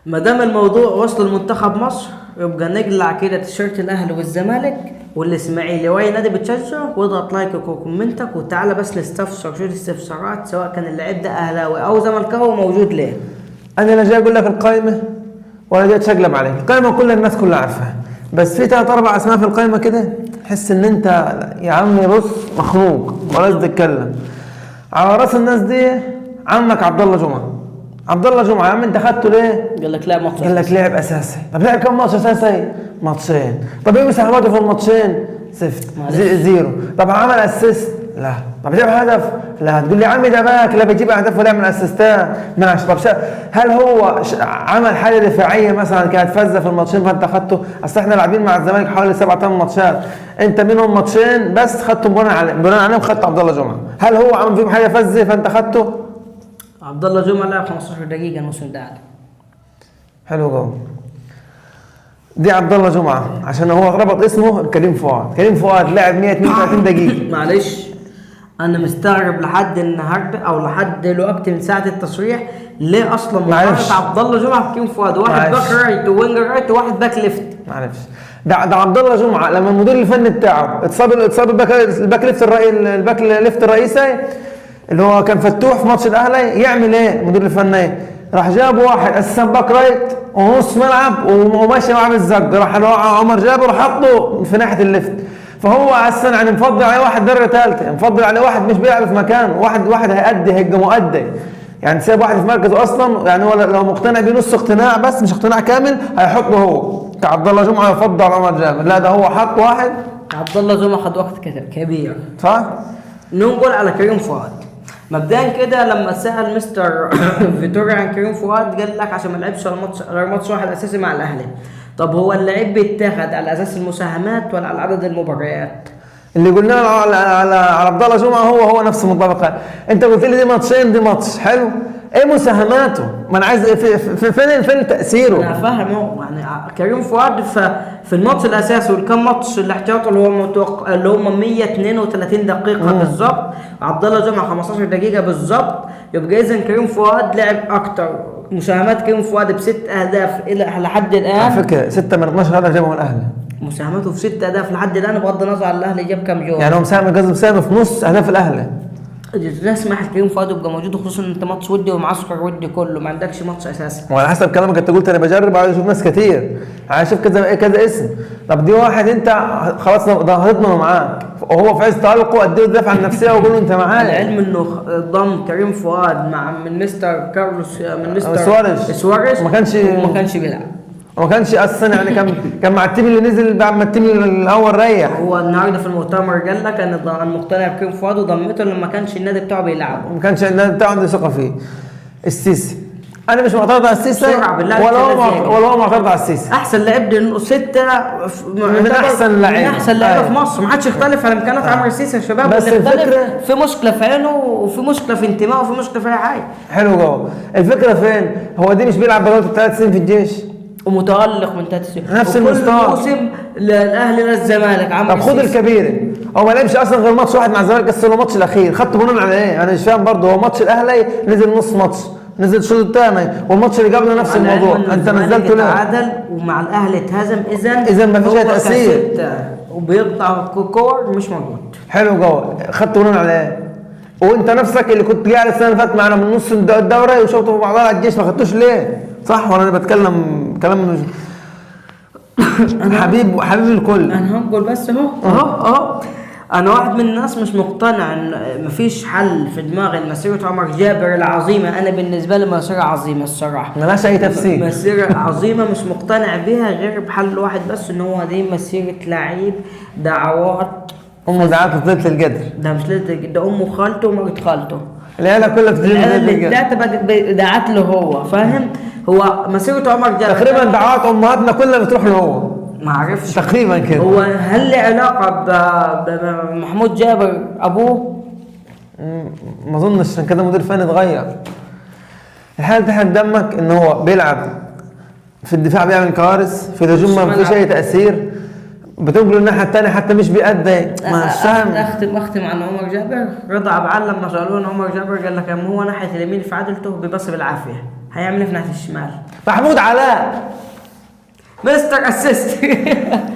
ما دام الموضوع وصل لمنتخب مصر يبقى نقلع كده تيشيرت الاهلي والزمالك والاسماعيلي واي نادي بتشجع، واضغط لايكك وكومنتك وتعالى بس نستفسر شو الاستفسارات سواء كان اللاعب ده اهلاوي او زملكاوي موجود ليه. انا لا جاي اقول لك القائمه ولا جاي اتشقلب عليك، القائمه كل الناس كلها عارفاها، بس في 3-4 اسماء في القائمه كده تحس ان انت يا عمي بص مخنوق ولا تتكلم. على راس الناس دي عمك عبد الله جمعه. عبد الله جمعه يا عم انت خدته ليه؟ قال لك لا ماتش، قال لك لعب اساسي. طب لعب كم ماتش اساسي؟ ماتشين. طب ايه مساهماته في الماتشين؟ صفر زيرو. طب عمل اسيست؟ لا. طب جاب هدف؟ لا. تقول لي يا عمي ده باك لا بيجيب اهداف ولا يعمل اسيستات ماشي. طب هل هو عمل حاجه دفاعيه مثلا كانت فازه في الماتشين فانت خدته؟ اصل احنا لاعبين مع الزمالك حوالي 7-8 ماتشات، انت منهم ماتشين بس خدته بناء عليهم خدت عبد الله جمعه. هل هو عمل فيهم حاجه فازه فانت خدته؟ عبد الله جمعه لعب 15 دقيقه الموسم ده. حلو قوي. دي عبد الله جمعه عشان هو ربط اسمه بكريم فؤاد. كريم فؤاد لعب 132 دقيقه. معلش انا مستغرب لحد النهارده او لحد دلوقتي من ساعه التصريح ليه اصلا مقارنه عبد الله جمعه بكريم فؤاد، واحد باك رايت ووينج رايت وواحد باك ليفت. معلش ده عبد الله جمعه لما المدير الفني بتاعه اتصاب الباك ليفت الرئيسي اللي هو كان فتوح في ماتش الاهلي، يعمل ايه المدير الفني؟ راح جاب واحد اساسا باك رايت ونص ملعب وماشي معاه بالزق، راح عمر جابر حطه في ناحيه الليفت. فهو اساسا يعني مفضل عليه واحد درجه ثالثه، مفضل عليه واحد مش بيعرف مكانه، واحد هيبقى مؤدي، يعني سيب واحد في مركزه اصلا، يعني هو لو مقتنع بيه نص اقتناع بس مش اقتناع كامل هيحطه هو كعبد الله جمعه يفضل عمر جابر. لا ده هو حط واحد. عبد الله جمعه خد وقت كبير صح؟ نقول على كريم فؤاد مبدئيا كده لما سأل مستر فيتوريا عن كريم فؤاد قال لك عشان ما لعبش غير ماتش واحد اساسي مع الاهلي. طب هو اللعيب بيتاخد على اساس المساهمات ولا على عدد المباريات؟ اللي قلناه على عبد الله جمعه هو نفس المطابقه. انت قلت لي دي ماتشين دي ماتش حلو، ايه مساهماته؟ ما انا عايز فين تاثيره؟ انا فاهم اهو يعني كريم فؤاد في الماتش الاساسي والكم ماتش الاحتياطي اللي هم 132 دقيقه بالظبط، عبد الله جمعه 15 دقيقه بالظبط، يبقى اذا كريم فؤاد لعب اكتر. مساهمات كريم فؤاد ب6 اهداف الى لحد الان، على فكره 6 من 12 هدف جابهم الاهلي. مساهمته في 6 اهداف لحد الان بغض النظر عن الاهلي جاب كام جول، يعني هو مساهم في نص اهداف الاهلي. ده اسمح لكريم فؤاد يبقى موجود، خصوصا ان انت ماتش ودي ومعسكر ودي كله ما عندكش ماتش اساسي. وعلى حسب كلامك انت قلت انا بجرب عايز اشوف ناس كتير، عايز اشوف كذا اسم. طب دي واحد انت خلاص ضغطنا معاك وهو في عز تالقه اديه الدفعه النفسيه وقول له انت معايا. العلم انه ضم كريم فؤاد من مستر كارلوس من مستر سواريز ما كانش بيلعب وما كانش اصلا يعني كان مع التيم اللي نزل بعد ما التيم الاول ريح. هو النهارده في المؤتمر قال لك انا مقتنع بكريم فؤاد وضمته لما كانش النادي بتاعه بيلعبه، ما كانش النادي بتاعه عنده ثقه فيه. السيسي انا مش معترض على السيسي ولا هو معترض على السيسي. احسن لاعب دي 6 من احسن لعيبه في مصر، ما حدش يختلف على امكانيات عمرو السيسي يا شباب، بس الفكره في مشكله في عينه وفي مشكله في انتمائه وفي مشكله في اي حاجه. حلو جوه. الفكره فين؟ هو دي مش بيلعب بقاله 3 سنين في الجيش ومتألق من 3 سنين نفس المستوى موسم للاهلي للزمالك. طب خد الكبيره، هو ما لعبش اصلا غير ماتش واحد مع الزمالك بس هو الماتش الاخير، خدته بناء على ايه؟ انا مش فاهم برضه. هو ماتش الاهلي نزل نص ماتش، نزل الشوط الثاني، والماتش اللي قبله نفس الموضوع، انت نزلته ليه؟ تعادل ومع الاهلي اتهزم، اذا ما فيش تاثير وبيقطع كور مش موجود. حلو جوه. خدته بناء على ايه؟ وانت نفسك اللي كنت قاعد السنه اللي فاتت معنا من نص الدوري وشوطه في بعضها على الجيش ما خدتوش ليه؟ صح ولا انا بتكلم كلام حبيب الكل؟ انا هنقول بس اهو انا واحد من الناس مش مقتنع ان مفيش حل في دماغي مسيره عمر جابر العظيمه. انا بالنسبه لي مسيره عظيمه الصراحه، ملهاش اي تفسير. مسيره عظيمه مش مقتنع بيها غير بحل واحد بس، ان هو دي مسيره لعيب دعوات دعوات ليله القدر. ده مش ليله القدر، ده امه وخالته ومرت خالته العيله كلها اللي دعت له هو، فاهم؟ هو مسيرته عمر جابر تقريبا دعوات امهاتنا كلها بتروح له هو، ما عرفش تقريبا كده. هو هل له علاقه بمحمود جابر ابوه؟ ما اظنش، عشان كده مدير فني اتغير. الحاله تحرق دمك ان هو بيلعب في الدفاع بيعمل كوارث، في الهجوم ما فيش اي تاثير، بتنقل الناحيه الثانيه حتى مش بيأدي. ما فاهم. اختم عن عمر جابر. رضا عبعال لما سالوه عن عمر جابر قال لك هو ناحيه اليمين في عدلته بيبص بالعافيه، هيعمل ايه في ناحيه الشمال؟ محمود علاء. مستر اسيست.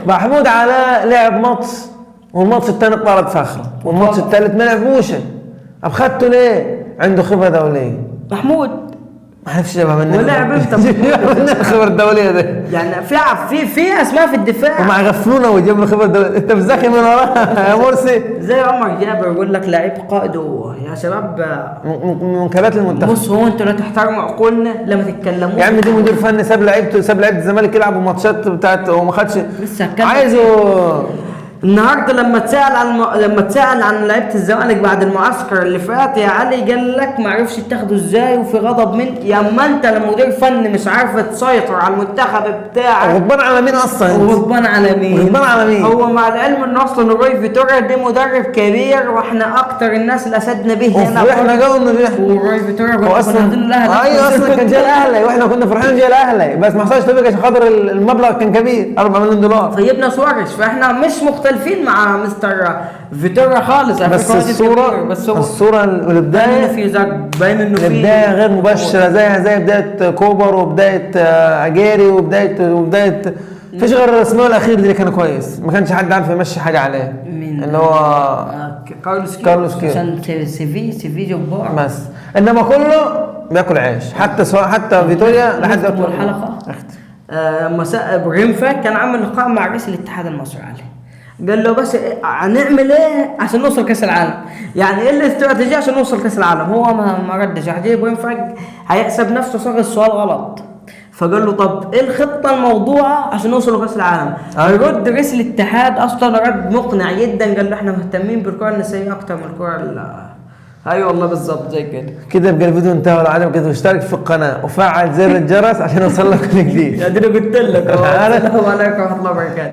محمود علاء لعب ماتش، والماتش الثاني طرد فخره، والماتش الثالث ما لعبوش. طب خدته ليه؟ عنده خبره دوليه. محمود ما عرفش جابها منين. ولعب امتى؟ من الخبره الدوليه ده يعني في اسماء في الدفاع. ومع غفلونا وجاب له خبره دوليه. انت مذاكر من وراها يا مرسي. زي عمر جابر يقول لك لعيب قائد يا شباب. من كبات المنتخب. بص هو انتوا لا تحترموا عقولنا لما تتكلموا. يا عم دي مدير فني ساب لعيبه الزمالك يلعبوا ماتشات بتاعت وما خدش. لسه هتكلم. عايزه النهارده لما اتسال عن لعيبه الزمالك بعد المعسكر اللي فات يا علي قال لك ما عرفش تاخده ازاي وفي غضب من يا اما انت لمدير فني مش عارف تسيطر على المنتخب بتاعك. غضبان على مين اصلا؟ غضبان على مين؟ غضبان على مين؟ هو مع العلم ان اصلا روي فيتوريا ده مدرب كبير واحنا اكتر الناس اللي اسدنا به هنا. واحنا قلنا وروي فيتوريا هو اصلا ايوه اصلا كان جاي الاهلي واحنا كنا فرحانين جاي الاهلي بس ما حصلش توفيق عشان خاطر المبلغ كان كبير 4 مليون دولار. طيبنا سواريش فاحنا مش مختلفين مع مستر فيتوريا خالص. بس الصورة البداية في زق باين انه في البداية غير مبشرة زي بداية كوبر وبداية اجاري وبداية فيش غير الاسبوع الاخير اللي كان كويس ما كانش حد عارف يمشي حاجة عليه. مين؟ اللي هو كارلوس كيروش عشان سي في جبار بس انما كله بياكل عيش حتى فيتوريا لحد الحلقة مساء ابراهيم فاك كان عامل لقاء مع رئيس الاتحاد المصري عليه. قال له بس هنعمل ايه عشان نوصل كاس العالم؟ يعني ايه الاستراتيجيه عشان نوصل كاس العالم؟ هو ما ردش. عجيب ابراهيم فاك هيحسب نفسه صاغ السؤال غلط. فقال له طب ايه الخطه الموضوعه عشان نوصل لكاس العالم؟ يرد رئيس الاتحاد اصلا رد مقنع جدا. قال له احنا مهتمين بالكره النسائيه اكتر من الكره ايوه والله بالظبط زي كده. كده يبقى الفيديو انتهى. لو عجبك اشترك في القناه وفعل زر الجرس عشان يوصل لك كل جديد. اديني قلت لك. السلام عليكم ورحمه الله وبركاته.